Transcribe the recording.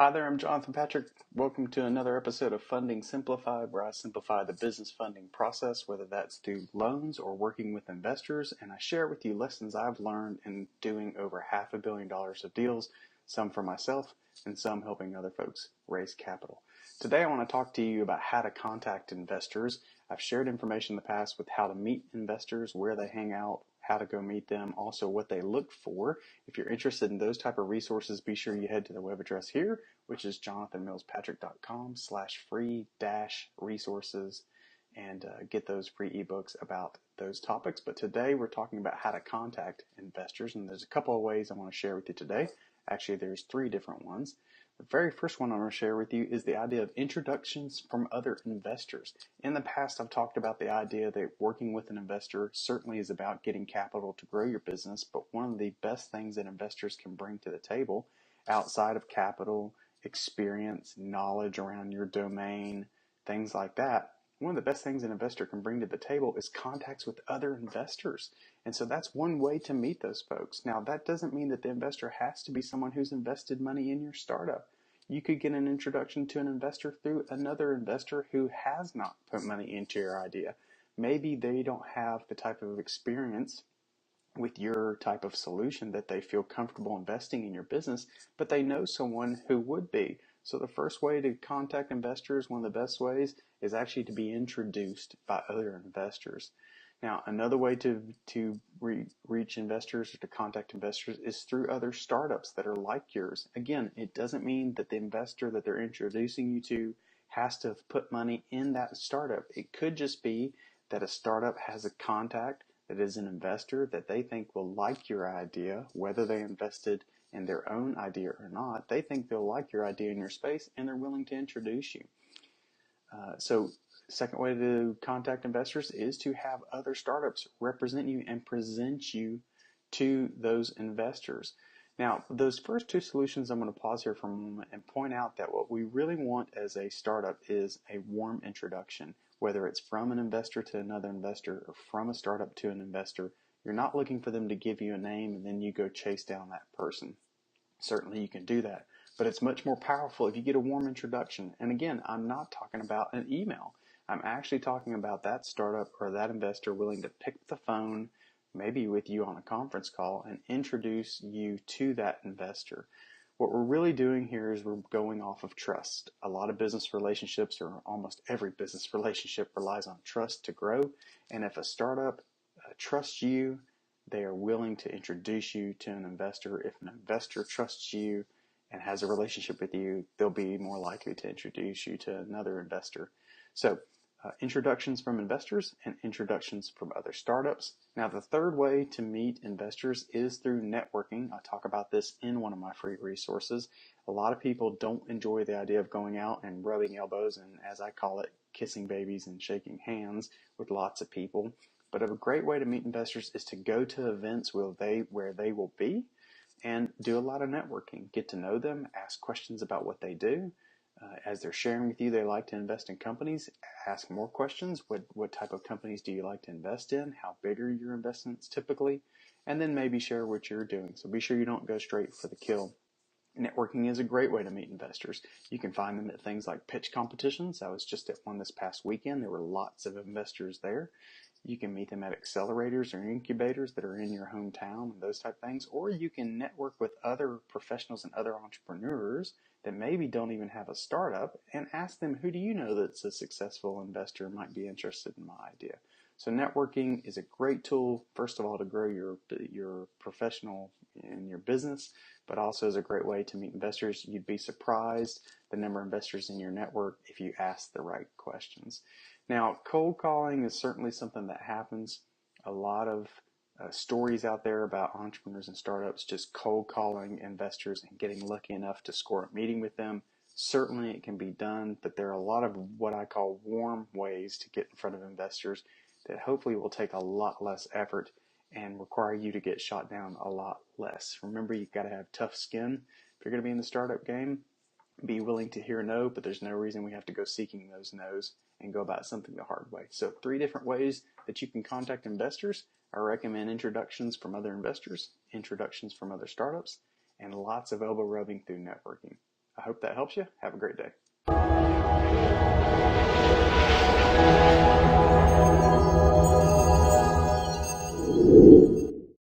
Hi there, I'm Jonathan Patrick. Welcome to another episode of Funding Simplified, where I simplify the business funding process, whether that's through loans or working with investors, and I share with you lessons I've learned in doing over $500 million of deals, some for myself and some helping other folks raise capital. Today I want to talk to you about how to contact investors. I've shared information in the past with how to meet investors, where they hang out, how to go meet them, also what they look for. If you're interested in those type of resources, be sure you head to the web address here, which is jonathanmillspatrick.com/free-resources, and get those free ebooks about those topics. But today we're talking about how to contact investors, and there's a couple of ways I want to share with you today. Actually, there's three different ones. The very first one I want to share with you is the idea of introductions from other investors. In the past, I've talked about the idea that working with an investor certainly is about getting capital to grow your business, but one of the best things that investors can bring to the table outside of capital, experience, knowledge around your domain, things like that, one of the best things an investor can bring to the table is contacts with other investors. And so that's one way to meet those folks. Now, that doesn't mean that the investor has to be someone who's invested money in your startup. You could get an introduction to an investor through another investor who has not put money into your idea. Maybe they don't have the type of experience with your type of solution that they feel comfortable investing in your business, but they know someone who would be. So the first way to contact investors, one of the best ways, is actually to be introduced by other investors. Now, another way to reach investors or to contact investors is through other startups that are like yours. Again, it doesn't mean that the investor that they're introducing you to has to have put money in that startup. It could just be that a startup has a contact that is an investor that they think will like your idea, whether they invested in their own idea or not. They think they'll like your idea in your space, and they're willing to introduce you. So second way to contact investors is to have other startups represent you and present you to those investors. Now, those first two solutions, I'm going to pause here for a moment and point out that what we really want as a startup is a warm introduction. Whether it's from an investor to another investor or from a startup to an investor, you're not looking for them to give you a name and then you go chase down that person. Certainly you can do that, but it's much more powerful if you get a warm introduction. And again, I'm not talking about an email. I'm actually talking about that startup or that investor willing to pick up the phone, maybe with you on a conference call, and introduce you to that investor. What we're really doing here is we're going off of trust. A lot of business relationships, or almost every business relationship, relies on trust to grow. And if a startup trusts you, they are willing to introduce you to an investor. If an investor trusts you and has a relationship with you, they'll be more likely to introduce you to another investor. So introductions from investors and introductions from other startups. Now, the third way to meet investors is through networking. I talk about this in one of my free resources. A lot of people don't enjoy the idea of going out and rubbing elbows and, as I call it, kissing babies and shaking hands with lots of people. But a great way to meet investors is to go to events where they will be and do a lot of networking. Get to know them, ask questions about what they do. As they're sharing with you they like to invest in companies, ask more questions. What type of companies do you like to invest in? How big are your investments typically? And then maybe share what you're doing. So be sure you don't go straight for the kill. Networking is a great way to meet investors. You can find them at things like pitch competitions. I was just at one this past weekend. There were lots of investors there. You can meet them at accelerators or incubators that are in your hometown and those type of things. Or you can network with other professionals and other entrepreneurs that maybe don't even have a startup and ask them, who do you know that's a successful investor might be interested in my idea? So networking is a great tool, first of all, to grow your professional and your business, but also is a great way to meet investors. You'd be surprised the number of investors in your network if you ask the right questions. Now, cold calling is certainly something that happens. A lot of stories out there about entrepreneurs and startups just cold calling investors and getting lucky enough to score a meeting with them. Certainly it can be done, but there are a lot of what I call warm ways to get in front of investors that hopefully will take a lot less effort and require you to get shot down a lot less. Remember, you've got to have tough skin. If you're going to be in the startup game, be willing to hear no, but there's no reason we have to go seeking those no's and go about something the hard way. So 3 different ways that you can contact investors. I recommend introductions from other investors, introductions from other startups, and lots of elbow rubbing through networking. I hope that helps you. Have a great day.